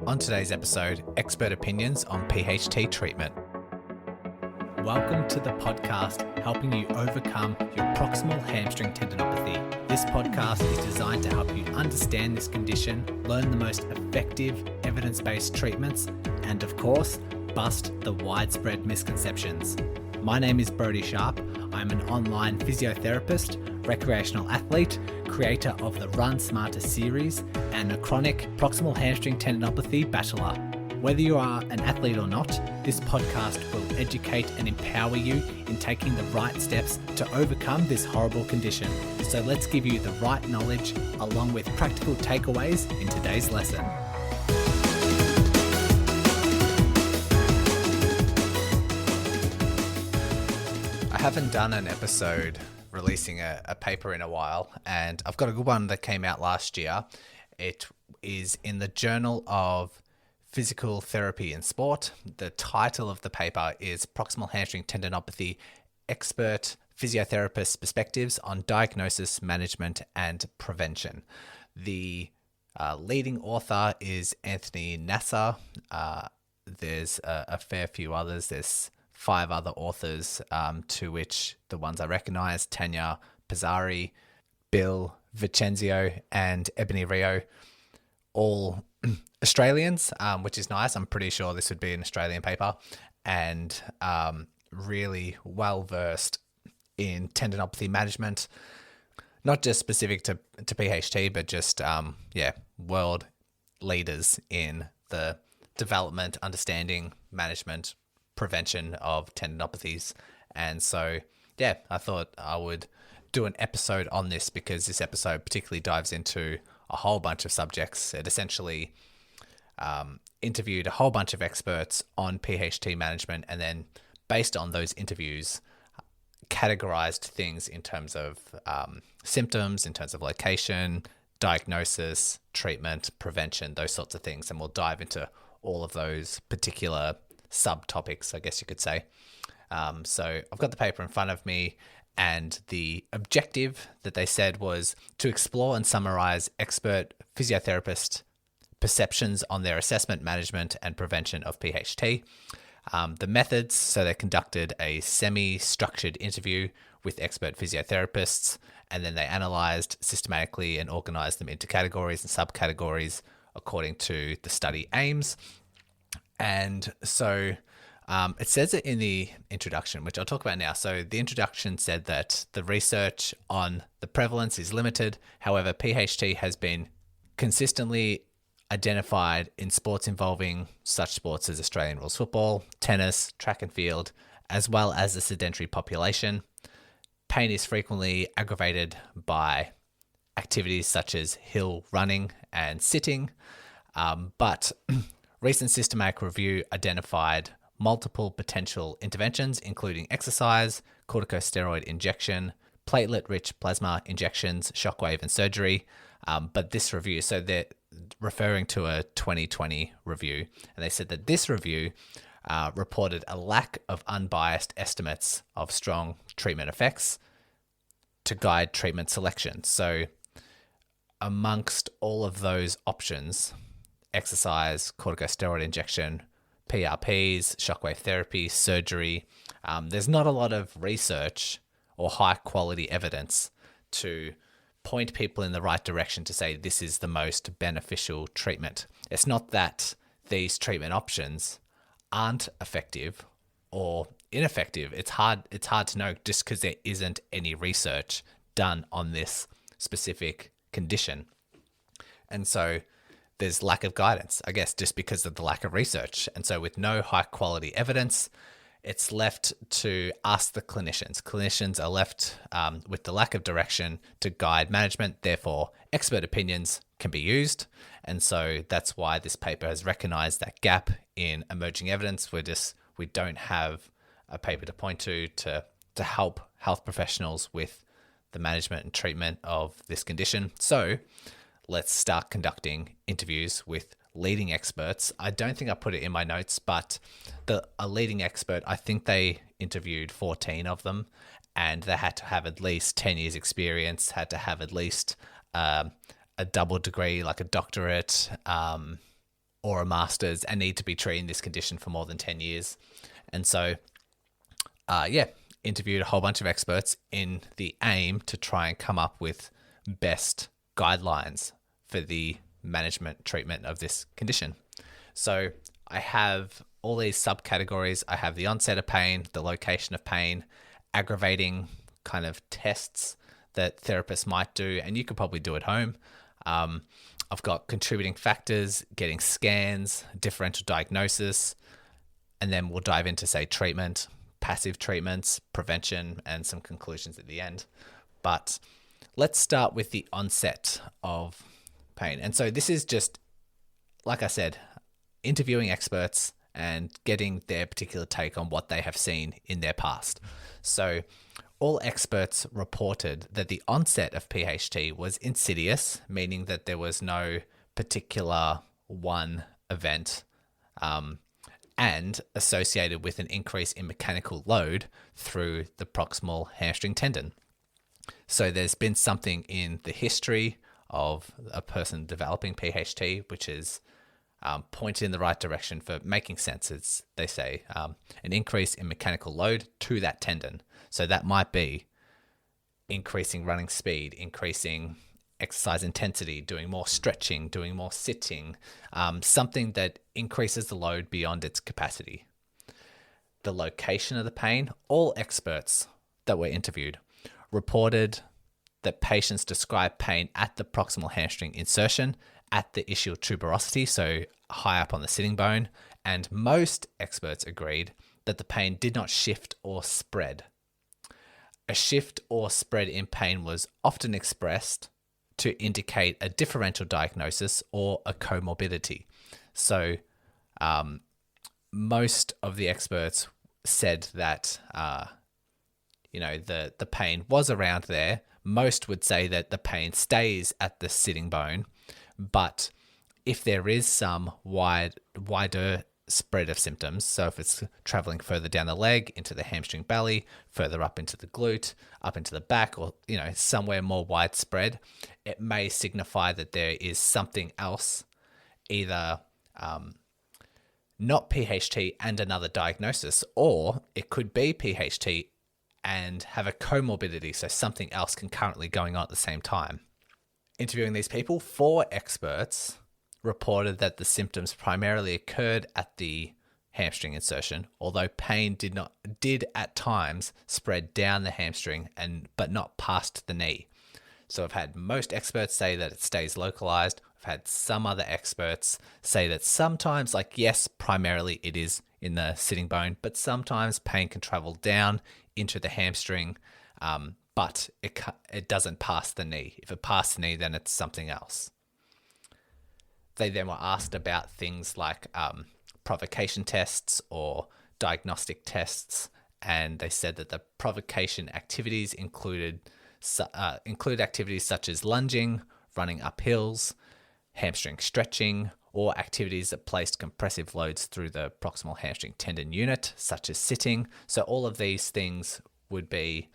On today's episode, expert opinions on PHT treatment. Welcome to the podcast helping you overcome your proximal hamstring tendinopathy. This podcast is designed to help you understand this condition, learn the most effective evidence-based treatments, and of course, bust the widespread misconceptions. My name is Brodie Sharpe. I'm an online physiotherapist, recreational athlete, creator of the Run Smarter series, and a chronic proximal hamstring tendinopathy battler. Whether you are an athlete or not, this podcast will educate and empower you in taking the right steps to overcome this horrible condition. So let's give you the right knowledge along with practical takeaways in today's lesson. I haven't done an episode releasing a paper in a while, and I've got a good one that came out last year. It is in the Journal of Physical Therapy in Sport. The title of the paper is Proximal Hamstring Tendinopathy, Expert Physiotherapist Perspectives on Diagnosis, Management and Prevention. The leading author is Anthony Nasser. There's a fair few others. There's 5 other authors, to which the ones I recognize, Tanya Pizzari, Bill Vicenzio, and Ebony Rio, all Australians, which is nice. I'm pretty sure this would be an Australian paper, and really well-versed in tendinopathy management, not just specific to PHT, but just, world leaders in the development, understanding, management, prevention of tendinopathies. And so, I thought I would do an episode on this because this episode particularly dives into a whole bunch of subjects. It essentially interviewed a whole bunch of experts on PHT management, and then based on those interviews, categorized things in terms of symptoms, in terms of location, diagnosis, treatment, prevention, those sorts of things. And we'll dive into all of those particular subtopics, I guess you could say. So I've got the paper in front of me, and the objective that they said was to explore and summarize expert physiotherapist perceptions on their assessment, management, and prevention of PHT. The methods, so they conducted a semi-structured interview with expert physiotherapists, and then they analyzed systematically and organized them into categories and subcategories according to the study aims. And so it says it in the introduction, which I'll talk about now. So the introduction said that the research on the prevalence is limited. However, PHT has been consistently identified in sports involving such sports as Australian rules football, tennis, track and field, as well as the sedentary population. Pain is frequently aggravated by activities such as hill running and sitting, but recent systematic review identified multiple potential interventions, including exercise, corticosteroid injection, platelet-rich plasma injections, shockwave, and surgery. But this review, so they're referring to a 2020 review, and they said that this review reported a lack of unbiased estimates of strong treatment effects to guide treatment selection. So amongst all of those options, exercise, corticosteroid injection, PRPs, shockwave therapy, surgery, there's not a lot of research or high quality evidence to point people in the right direction to say this is the most beneficial treatment. It's not that these treatment options aren't effective or ineffective. It's hard to know just because there isn't any research done on this specific condition. And so there's lack of guidance, I guess, just because of the lack of research. And so with no high quality evidence, it's left to ask the clinicians. Clinicians are left with the lack of direction to guide management. Therefore, expert opinions can be used. And so that's why this paper has recognized that gap in emerging evidence. We don't have a paper to point to help health professionals with the management and treatment of this condition. So let's start conducting interviews with leading experts. I don't think I put it in my notes, but a leading expert, I think they interviewed 14 of them, and they had to have at least 10 years experience, had to have at least a double degree, like a doctorate, or a master's and need to be treating this condition for more than 10 years. And so, interviewed a whole bunch of experts in the aim to try and come up with best guidelines for the management treatment of this condition. So I have all these subcategories. I have the onset of pain, the location of pain, aggravating kind of tests that therapists might do, and you could probably do at home. I've got contributing factors, getting scans, differential diagnosis, and then we'll dive into, say, treatment, passive treatments, prevention, and some conclusions at the end. But let's start with the onset of pain. And so this is just, like I said, interviewing experts and getting their particular take on what they have seen in their past. So all experts reported that the onset of PHT was insidious, meaning that there was no particular one event and associated with an increase in mechanical load through the proximal hamstring tendon. So there's been something in the history of a person developing PHT, which is pointed in the right direction for making sense. It's, they say, an increase in mechanical load to that tendon. So that might be increasing running speed, increasing exercise intensity, doing more stretching, doing more sitting, something that increases the load beyond its capacity. The location of the pain, all experts that were interviewed reported that patients described pain at the proximal hamstring insertion, at the ischial tuberosity, so high up on the sitting bone, and most experts agreed that the pain did not shift or spread. A shift or spread in pain was often expressed to indicate a differential diagnosis or a comorbidity. So most of the experts said that the pain was around there. Most would say that the pain stays at the sitting bone, but if there is some wider spread of symptoms, so if it's traveling further down the leg into the hamstring belly, further up into the glute, up into the back, or somewhere more widespread, it may signify that there is something else, either not PHT and another diagnosis, or it could be PHT and have a comorbidity, so something else concurrently going on at the same time. Interviewing these people, 4 experts reported that the symptoms primarily occurred at the hamstring insertion, although pain did at times spread down the hamstring but not past the knee. So I've had most experts say that it stays localized. I've had some other experts say that sometimes, yes, primarily it is in the sitting bone, but sometimes pain can travel down into the hamstring, but it doesn't pass the knee. If it passed the knee, then it's something else. They then were asked about things like provocation tests or diagnostic tests, and they said that the provocation activities include activities such as lunging, running up hills, hamstring stretching, or activities that placed compressive loads through the proximal hamstring tendon unit, such as sitting. So all of these things would be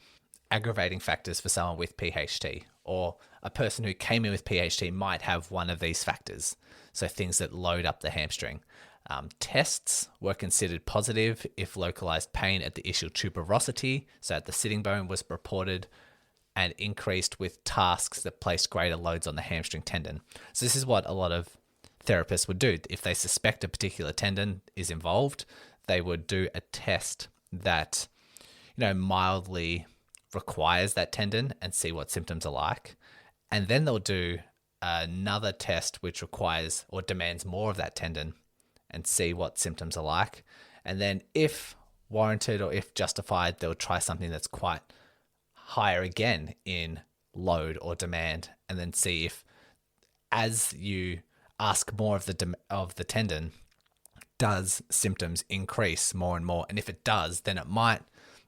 aggravating factors for someone with PHT, or a person who came in with PHT might have one of these factors. So things that load up the hamstring. Tests were considered positive if localized pain at the ischial tuberosity, so at the sitting bone, was reported and increased with tasks that placed greater loads on the hamstring tendon. So this is what a lot of therapists would do. If they suspect a particular tendon is involved, they would do a test that, mildly requires that tendon and see what symptoms are like. And then they'll do another test which requires or demands more of that tendon and see what symptoms are like. And then if warranted or if justified, they'll try something that's quite higher again in load or demand, and then see if, as you ask more of the tendon, does symptoms increase more and more? And if it does, then it might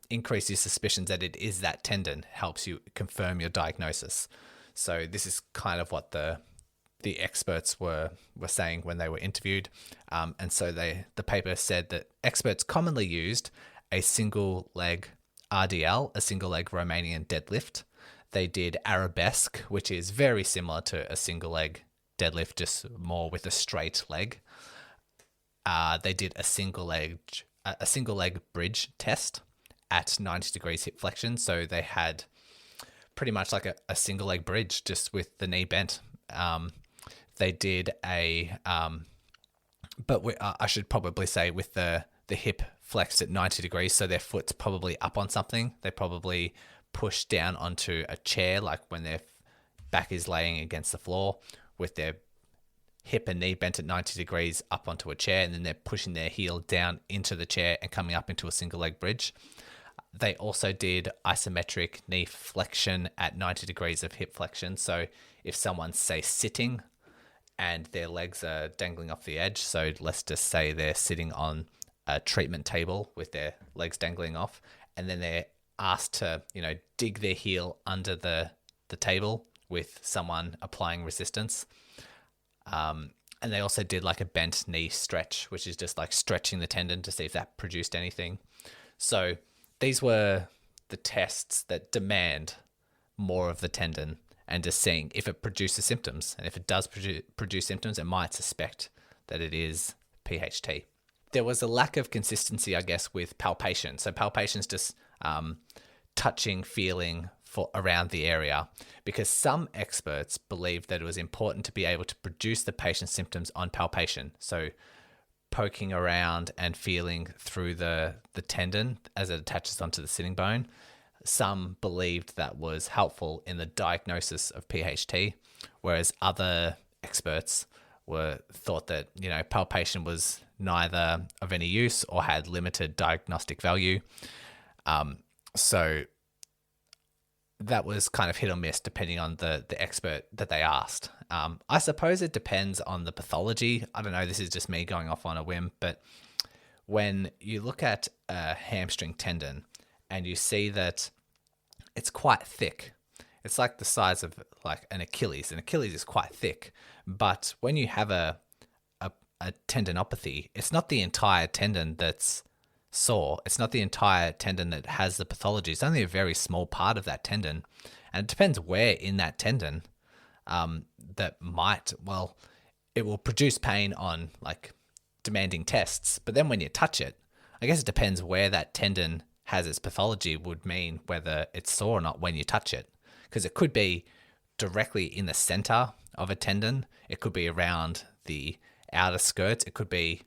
increase your suspicions that it is that tendon, helps you confirm your diagnosis. So this is kind of what the experts were saying when they were interviewed. And so the paper said that experts commonly used a single leg RDL, a single leg Romanian deadlift. They did arabesque, which is very similar to a single leg deadlift just more with a straight leg. They did a single leg bridge test at 90 degrees hip flexion. So they had pretty much like a single leg bridge just with the knee bent. They did I should probably say with the hip flexed at 90 degrees. So their foot's probably up on something. They probably push down onto a chair, like when their back is laying against the floor with their hip and knee bent at 90 degrees up onto a chair, and then they're pushing their heel down into the chair and coming up into a single leg bridge. They also did isometric knee flexion at 90 degrees of hip flexion. So if someone's, say, sitting and their legs are dangling off the edge, so let's just say they're sitting on a treatment table with their legs dangling off, and then they're asked to, dig their heel under the table with someone applying resistance. And they also did like a bent knee stretch, which is just like stretching the tendon to see if that produced anything. So these were the tests that demand more of the tendon and just seeing if it produces symptoms. And if it does produce symptoms, it might suspect that it is PHT. There was a lack of consistency, I guess, with palpation. So palpation is just touching, feeling around the area, because some experts believed that it was important to be able to produce the patient's symptoms on palpation. So poking around and feeling through the tendon as it attaches onto the sitting bone. Some believed that was helpful in the diagnosis of PHT, whereas other experts thought that, palpation was neither of any use or had limited diagnostic value. So that was kind of hit or miss depending on the expert that they asked. I suppose it depends on the pathology. I don't know, this is just me going off on a whim, but when you look at a hamstring tendon and you see that it's quite thick, it's like the size of like an Achilles. An Achilles is quite thick, but when you have a tendinopathy, it's not the entire tendon that's sore. It's not the entire tendon that has the pathology. It's only a very small part of that tendon. And it depends where in that tendon it will produce pain on like demanding tests. But then when you touch it, I guess it depends where that tendon has its pathology would mean whether it's sore or not when you touch it. Because it could be directly in the center of a tendon. It could be around the outer skirts. It could be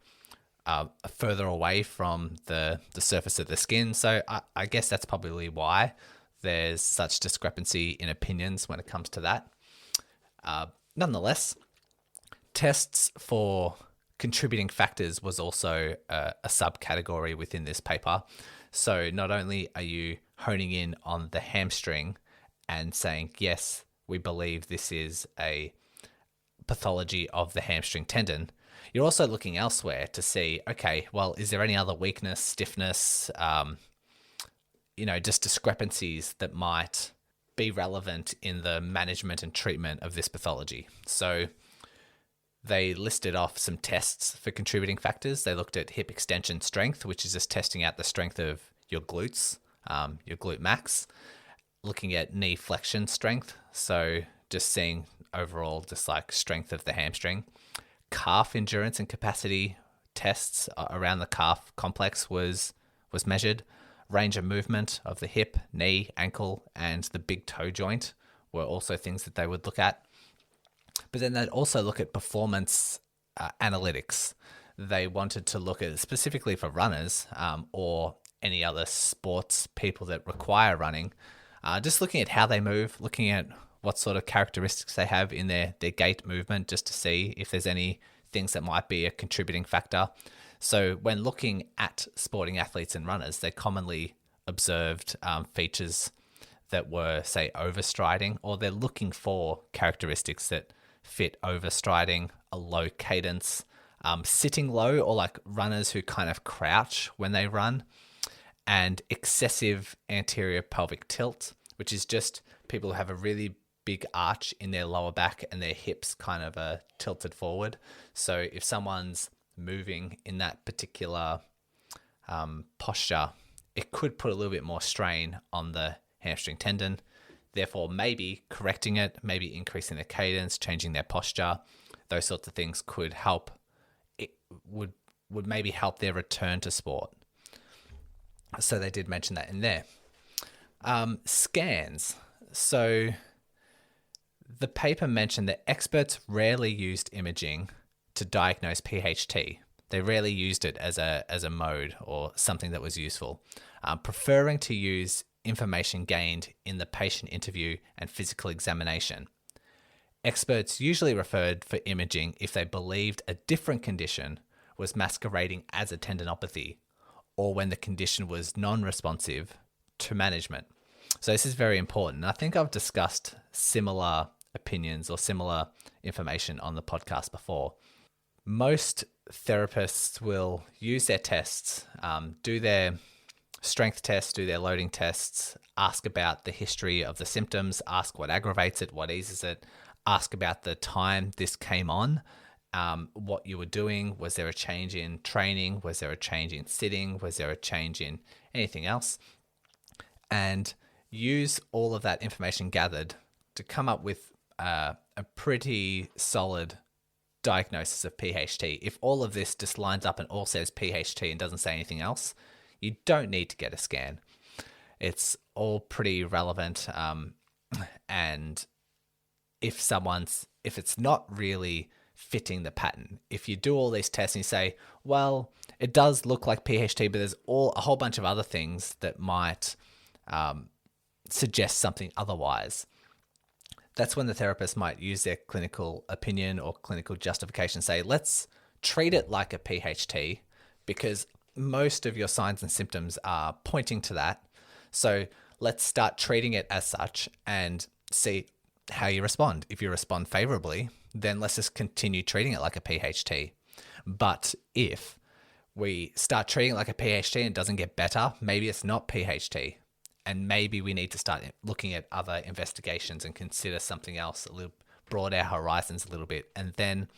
further away from the surface of the skin. So I guess that's probably why there's such discrepancy in opinions when it comes to that. Nonetheless, tests for contributing factors was also a subcategory within this paper. So not only are you honing in on the hamstring and saying, yes, we believe this is a pathology of the hamstring tendon, you're also looking elsewhere to see, okay, well, is there any other weakness, stiffness, just discrepancies that might be relevant in the management and treatment of this pathology? So they listed off some tests for contributing factors. They looked at hip extension strength, which is just testing out the strength of your glutes, your glute max. Looking at knee flexion strength, so just seeing overall just like strength of the hamstring. Calf endurance and capacity tests around the calf complex was measured. Range of movement of the hip, knee, ankle, and the big toe joint were also things that they would look at. But then they'd also look at performance analytics. They wanted to look at, specifically for runners or any other sports people that require running, just looking at how they move, looking at what sort of characteristics they have in their gait movement, just to see if there's any things that might be a contributing factor. So when looking at sporting athletes and runners, they commonly observed features that were, say, overstriding, or they're looking for characteristics that fit overstriding, a low cadence, sitting low, or like runners who kind of crouch when they run, and excessive anterior pelvic tilt, which is just people who have a really big arch in their lower back and their hips kind of are tilted forward. So if someone's moving in that particular posture, it could put a little bit more strain on the hamstring tendon. Therefore, maybe correcting it, maybe increasing the cadence, changing their posture those sorts of things could help. It would maybe help their return to sport. So they did mention that in there. Scans. So the paper mentioned that experts rarely used imaging to diagnose PHT. They rarely used it as a mode or something that was useful, preferring to use information gained in the patient interview and physical examination. Experts usually referred for imaging if they believed a different condition was masquerading as a tendinopathy, or when the condition was non-responsive to management. So this is very important. I think I've discussed similar opinions or similar information on the podcast before. Most therapists will use their tests, do their strength tests, do their loading tests, ask about the history of the symptoms, ask what aggravates it, what eases it, ask about the time this came on, what you were doing. Was there a change in training? Was there a change in sitting? Was there a change in anything else? And use all of that information gathered to come up with a pretty solid diagnosis of PHT. If all of this just lines up and all says PHT and doesn't say anything else, you don't need to get a scan. It's all pretty relevant. And if it's not really fitting the pattern, if you do all these tests and you say, well, it does look like PHT, but there's a whole bunch of other things that might suggest something otherwise, that's when the therapist might use their clinical opinion or clinical justification, say, let's treat it like a PHT because most of your signs and symptoms are pointing to that. So let's start treating it as such and see how you respond. If you respond favorably, then let's just continue treating it like a PHT. But if we start treating it like a PHT and it doesn't get better, maybe it's not PHT. And maybe we need to start looking at other investigations and consider something else, broaden our horizons a little bit. And then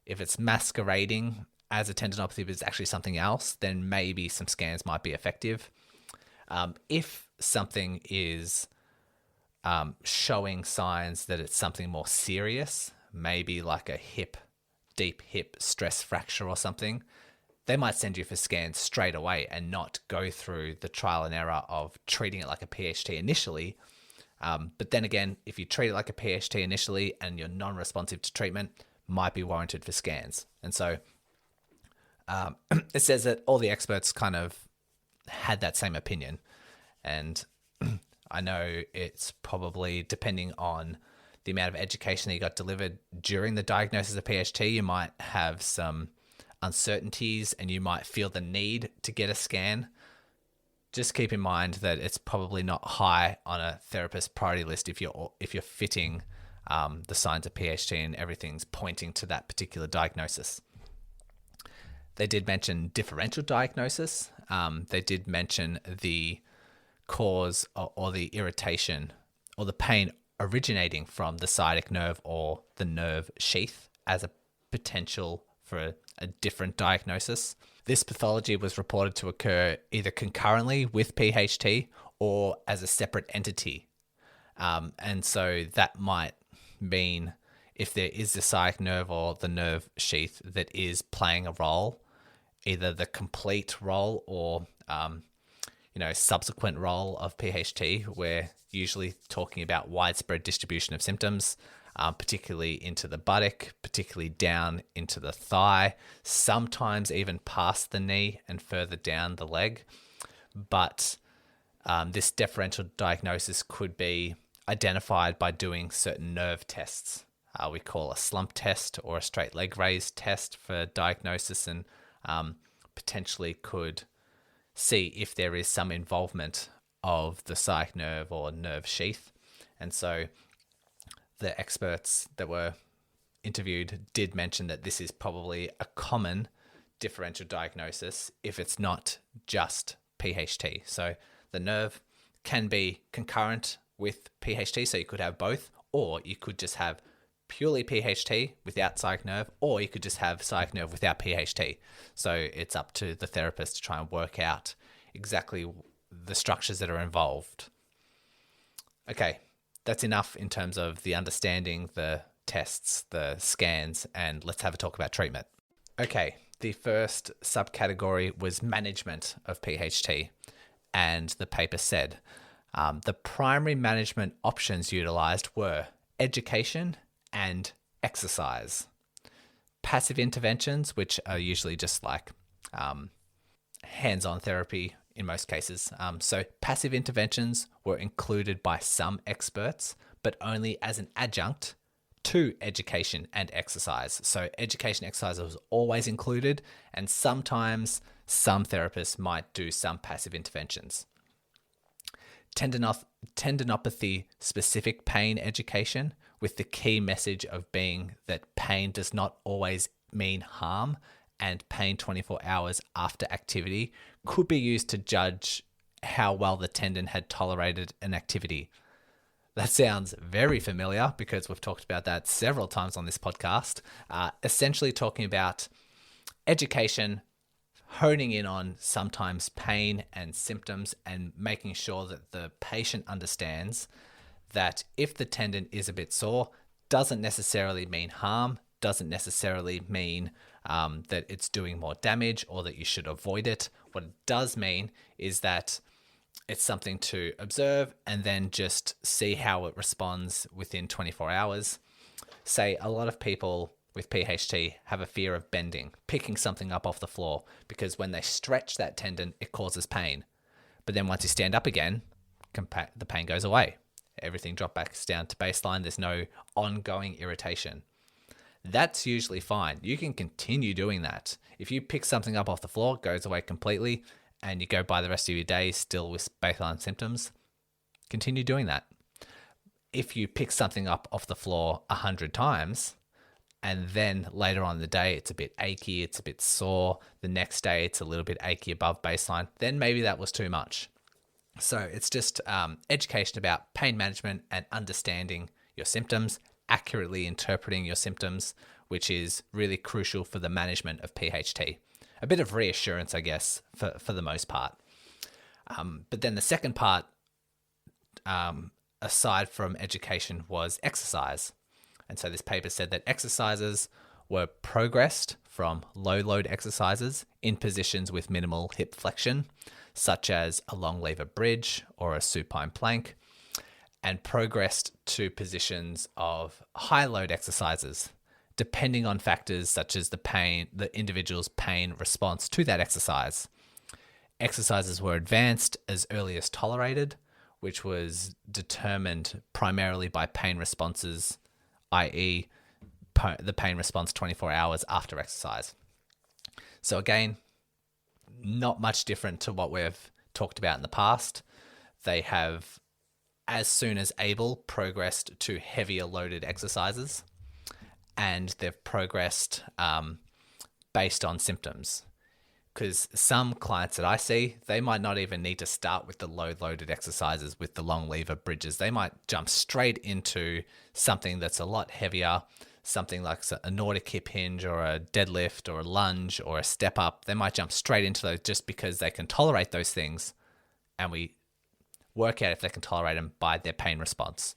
if it's masquerading as a tendinopathy, but it's actually something else, then maybe some scans might be effective. If something is showing signs that it's something more serious, maybe like a deep hip stress fracture or something, they might send you for scans straight away and not go through the trial and error of treating it like a PHT initially. But then again, if you treat it like a PHT initially and you're non-responsive to treatment, might be warranted for scans. And so it says that all the experts kind of had that same opinion. And I know it's probably depending on the amount of education that you got delivered during the diagnosis of PHT, you might have some uncertainties and you might feel the need to get a scan. Just keep in mind that it's probably not high on a therapist's priority list if you're fitting the signs of PHT and everything's pointing to that particular diagnosis. They did mention differential diagnosis. They did mention the cause or the irritation or the pain originating from the sciatic nerve or the nerve sheath as a potential for a different diagnosis. This pathology was reported to occur either concurrently with PHT or as a separate entity. And so that might mean if there is the sciatic nerve or the nerve sheath that is playing a role, either the complete role or subsequent role of PHT, we're usually talking about widespread distribution of symptoms, particularly into the buttock, particularly down into the thigh, sometimes even past the knee and further down the leg. But this differential diagnosis could be identified by doing certain nerve tests. We call a slump test or a straight leg raise test for diagnosis, and potentially could see if there is some involvement of the sciatic nerve or nerve sheath. And so the experts that were interviewed did mention that this is probably a common differential diagnosis if it's not just PHT. So the nerve can be concurrent with PHT, so you could have both, or you could just have purely PHT without sciatic nerve, or you could just have sciatic nerve without PHT. So it's up to the therapist to try and work out exactly the structures that are involved. Okay, that's enough in terms of the understanding the tests, the scans, and let's have a talk about treatment. Okay, the first subcategory was management of PHT, and the paper said the primary management options utilized were education and exercise. Passive interventions, which are usually just like hands-on therapy in most cases. So passive interventions were included by some experts, but only as an adjunct to education and exercise. So education exercise was always included, and sometimes some therapists might do some passive interventions. Tendinopathy specific pain education, with the key message of being that pain does not always mean harm, and pain 24 hours after activity could be used to judge how well the tendon had tolerated an activity. That sounds very familiar because we've talked about that several times on this podcast. Essentially talking about education, honing in on sometimes pain and symptoms, and making sure that the patient understands that if the tendon is a bit sore, doesn't necessarily mean harm, doesn't necessarily mean that it's doing more damage or that you should avoid it. What it does mean is that it's something to observe and then just see how it responds within 24 hours. Say a lot of people with PHT have a fear of bending, picking something up off the floor, because when they stretch that tendon, it causes pain. But then once you stand up again, the pain goes away. Everything drops back down to baseline. There's no ongoing irritation. That's usually fine. You can continue doing that. If you pick something up off the floor, it goes away completely, and you go by the rest of your day still with baseline symptoms, continue doing that. If you pick something up off the floor 100 times, and then later on in the day, it's a bit achy, it's a bit sore, the next day it's a little bit achy above baseline, then maybe that was too much. So it's just education about pain management and understanding your symptoms, accurately interpreting your symptoms, which is really crucial for the management of PHT. A bit of reassurance, I guess, for the most part. But then the second part, aside from education, was exercise. And so this paper said that exercises were progressed from low load exercises in positions with minimal hip flexion, such as a long lever bridge or a supine plank, and progressed to positions of high load exercises, depending on factors such as the individual's pain response to that exercise. Exercises were advanced as early as tolerated, which was determined primarily by pain responses, i.e. the pain response 24 hours after exercise. So again, not much different to what we've talked about in the past. They have, as soon as able, progressed to heavier loaded exercises, and they've progressed based on symptoms. Because some clients that I see, they might not even need to start with the low-loaded exercises with the long lever bridges. They might jump straight into something that's a lot heavier, something like a Nordic hip hinge or a deadlift or a lunge or a step up. They might jump straight into those just because they can tolerate those things, and we work out if they can tolerate them by their pain response.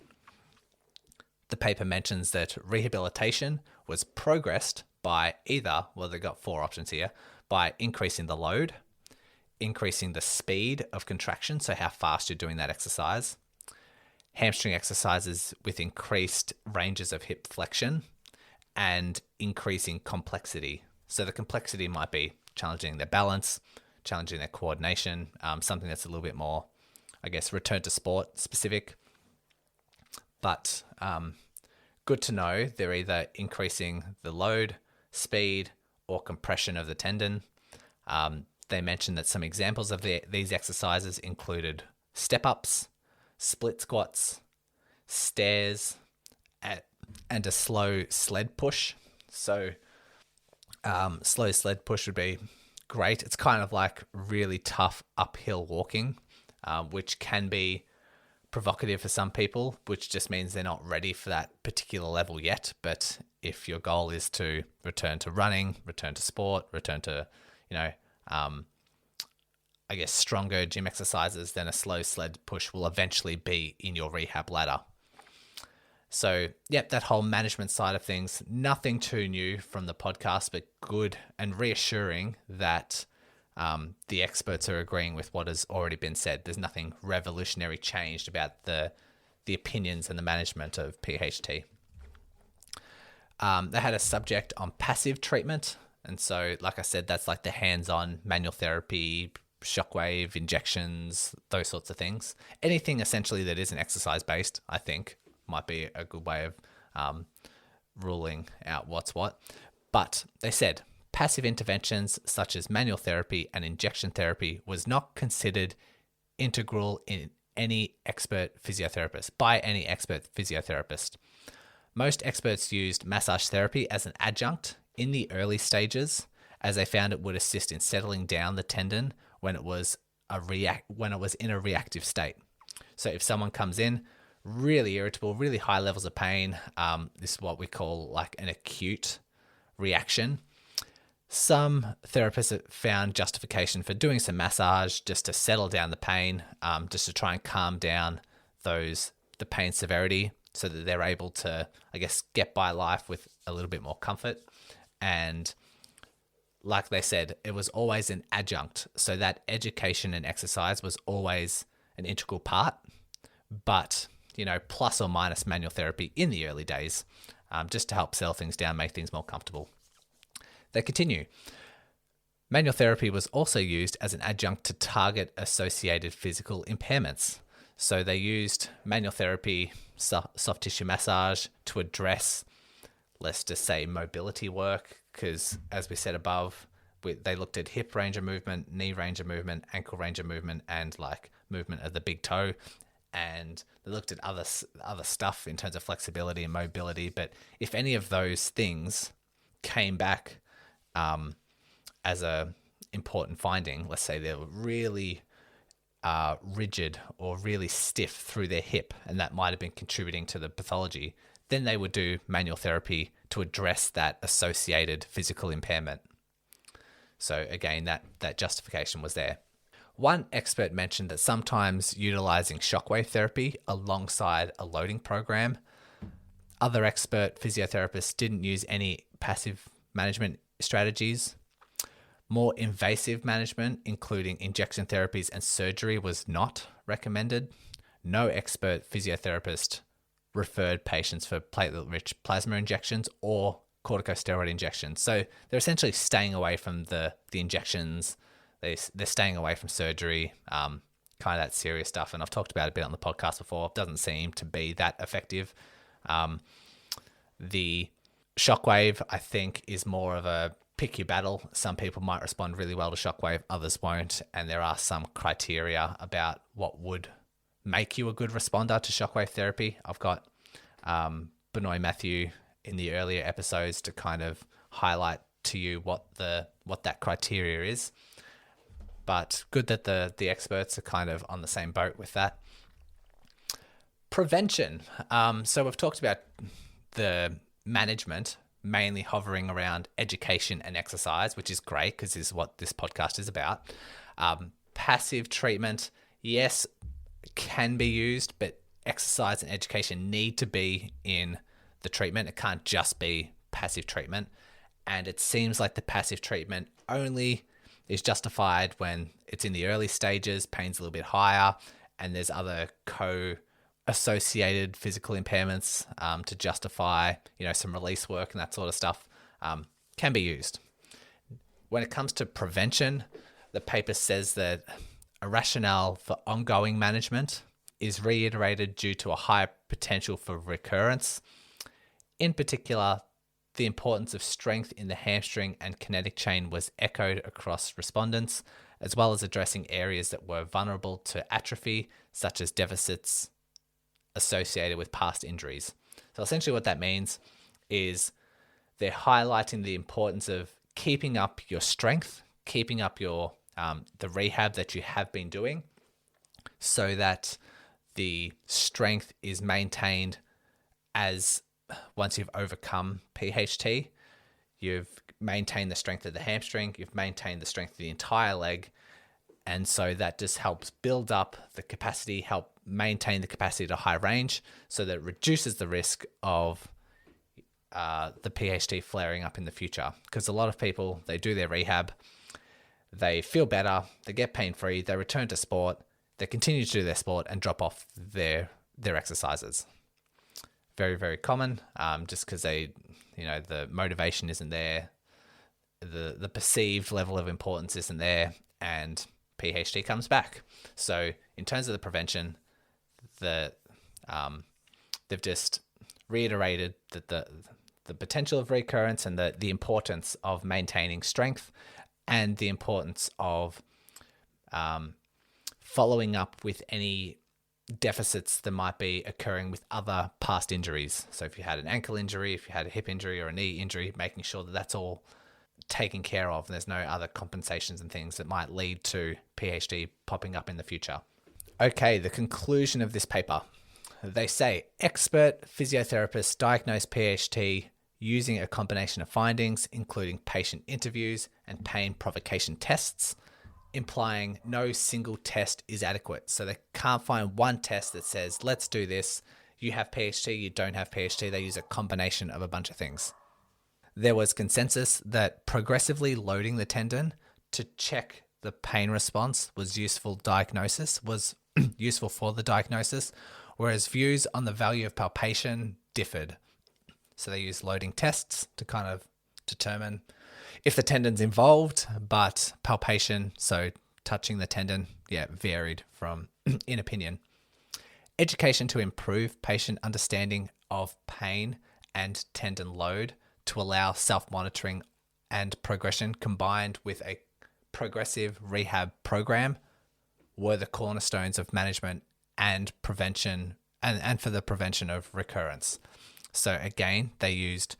The paper mentions that rehabilitation was progressed by either, well, they've got 4 options here, by increasing the load, increasing the speed of contraction, so how fast you're doing that exercise, hamstring exercises with increased ranges of hip flexion, and increasing complexity. So the complexity might be challenging their balance, challenging their coordination, something that's a little bit more, I guess, return to sport specific. But good to know they're either increasing the load, speed, or compression of the tendon. They mentioned that some examples of these exercises included step-ups, split squats, stairs, and a slow sled push. So slow sled push would be great. It's kind of like really tough uphill walking, which can be provocative for some people, which just means they're not ready for that particular level yet. But if your goal is to return to running, return to sport, return to, I guess, stronger gym exercises, then a slow sled push will eventually be in your rehab ladder. So, yep, that whole management side of things, nothing too new from the podcast, but good and reassuring that the experts are agreeing with what has already been said. There's nothing revolutionary changed about the opinions and the management of PHT. They had a subject on passive treatment. And so, like I said, that's like the hands-on manual therapy, shockwave, injections, those sorts of things. Anything essentially that isn't exercise-based, I think, might be a good way of ruling out what's what. But they said passive interventions such as manual therapy and injection therapy was not considered integral in any expert physiotherapist, by any expert physiotherapist. Most experts used massage therapy as an adjunct in the early stages, as they found it would assist in settling down the tendon when it was in a reactive state. So if someone comes in really irritable, really high levels of pain, this is what we call like an acute reaction. Some therapists have found justification for doing some massage just to settle down the pain, just to try and calm down the pain severity so that they're able to, I guess, get by life with a little bit more comfort. And like they said, it was always an adjunct. So that education and exercise was always an integral part, but, plus or minus manual therapy in the early days, just to help settle things down, make things more comfortable. They continue. Manual therapy was also used as an adjunct to target associated physical impairments. So they used manual therapy, soft tissue massage to address, let's just say, mobility work, because as we said above, they looked at hip range of movement, knee range of movement, ankle range of movement, and like movement of the big toe. And they looked at other stuff in terms of flexibility and mobility. But if any of those things came back as a important finding, let's say they were really rigid or really stiff through their hip, and that might have been contributing to the pathology, then they would do manual therapy to address that associated physical impairment. So again, that justification was there. One expert mentioned that sometimes utilizing shockwave therapy alongside a loading program. Other expert physiotherapists didn't use any passive management strategies. More invasive management, including injection therapies and surgery, was not recommended. No expert physiotherapist referred patients for platelet-rich plasma injections or corticosteroid injections. So they're essentially staying away from the injections. They're staying away from surgery, kind of that serious stuff. And I've talked about it a bit on the podcast before. It doesn't seem to be that effective. The shockwave, I think, is more of a pick your battle. Some people might respond really well to shockwave, others won't. And there are some criteria about what would make you a good responder to shockwave therapy. I've got Benoit Matthew in the earlier episodes to kind of highlight to you what that criteria is. But good that the experts are kind of on the same boat with that. Prevention. So we've talked about the management mainly hovering around education and exercise, which is great because this is what this podcast is about. Passive treatment, yes, can be used, but exercise and education need to be in the treatment. It can't just be passive treatment. And it seems like the passive treatment only is justified when it's in the early stages, pain's a little bit higher, and there's other associated physical impairments to justify, some release work and that sort of stuff can be used. When it comes to prevention, the paper says that a rationale for ongoing management is reiterated due to a high potential for recurrence. In particular, the importance of strength in the hamstring and kinetic chain was echoed across respondents, as well as addressing areas that were vulnerable to atrophy, such as deficits associated with past injuries. So essentially what that means is they're highlighting the importance of keeping up your strength, keeping up your the rehab that you have been doing, so that the strength is maintained as once you've overcome PHT, you've maintained the strength of the hamstring, you've maintained the strength of the entire leg, and so that just helps build up the capacity, help maintain the capacity at a high range so that it reduces the risk of the PHT flaring up in the future. Because a lot of people, they do their rehab, they feel better, they get pain-free, they return to sport, they continue to do their sport and drop off their exercises. Very, very common, just because the motivation isn't there, the perceived level of importance isn't there, and PHT comes back. So in terms of the prevention, they've just reiterated that the potential of recurrence and the importance of maintaining strength and the importance of following up with any deficits that might be occurring with other past injuries. So if you had an ankle injury, if you had a hip injury or a knee injury, making sure that that's all taken care of and there's no other compensations and things that might lead to PHT popping up in the future. Okay, the conclusion of this paper. They say expert physiotherapists diagnose PHT using a combination of findings, including patient interviews and pain provocation tests, implying no single test is adequate. So they can't find one test that says, let's do this. You have PHT, you don't have PHT. They use a combination of a bunch of things. There was consensus that progressively loading the tendon to check the pain response was useful for the diagnosis, whereas views on the value of palpation differed. So they used loading tests to kind of determine if the tendon's involved, but palpation, so touching the tendon, varied from in opinion. Education to improve patient understanding of pain and tendon load to allow self-monitoring and progression combined with a progressive rehab program were the cornerstones of management and prevention and for the prevention of recurrence. So again, they used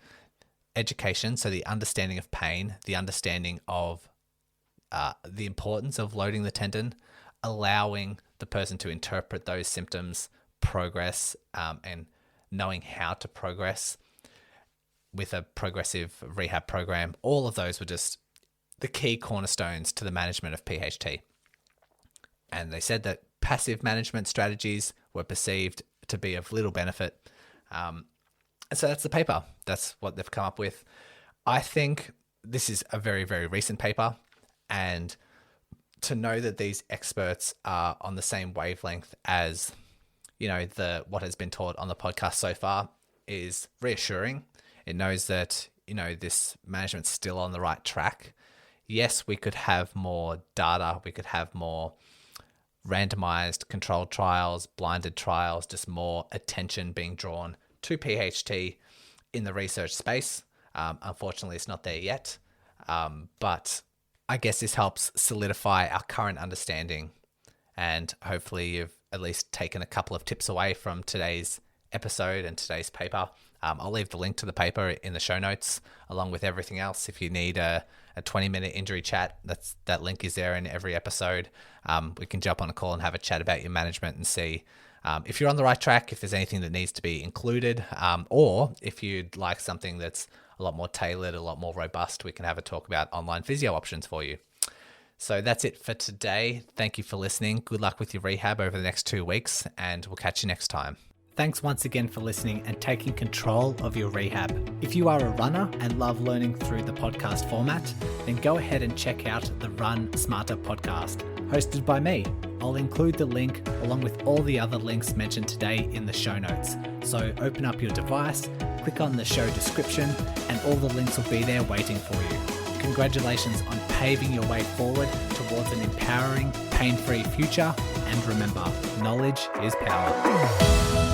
education, so the understanding of pain, the understanding of the importance of loading the tendon, allowing the person to interpret those symptoms, progress, and knowing how to progress with a progressive rehab program. All of those were just the key cornerstones to the management of PHT. And they said that passive management strategies were perceived to be of little benefit. And so that's the paper. That's what they've come up with. I think this is a very, very recent paper. And to know that these experts are on the same wavelength as, what has been taught on the podcast so far is reassuring. It knows that, this management's still on the right track. Yes, we could have more data. We could have more randomized controlled trials, blinded trials, just more attention being drawn to PHT in the research space. Unfortunately, it's not there yet. But I guess this helps solidify our current understanding. And hopefully you've at least taken a couple of tips away from today's episode and today's paper. I'll leave the link to the paper in the show notes along with everything else. If you need a 20-minute injury chat, that link is there in every episode. We can jump on a call and have a chat about your management and see if you're on the right track, if there's anything that needs to be included, or if you'd like something that's a lot more tailored, a lot more robust, we can have a talk about online physio options for you. So that's it for today. Thank you for listening. Good luck with your rehab over the next 2 weeks, and we'll catch you next time. Thanks once again for listening and taking control of your rehab. If you are a runner and love learning through the podcast format, then go ahead and check out the Run Smarter podcast, hosted by me. I'll include the link along with all the other links mentioned today in the show notes. So open up your device, click on the show description, and all the links will be there waiting for you. Congratulations on paving your way forward towards an empowering, pain-free future. And remember, knowledge is power.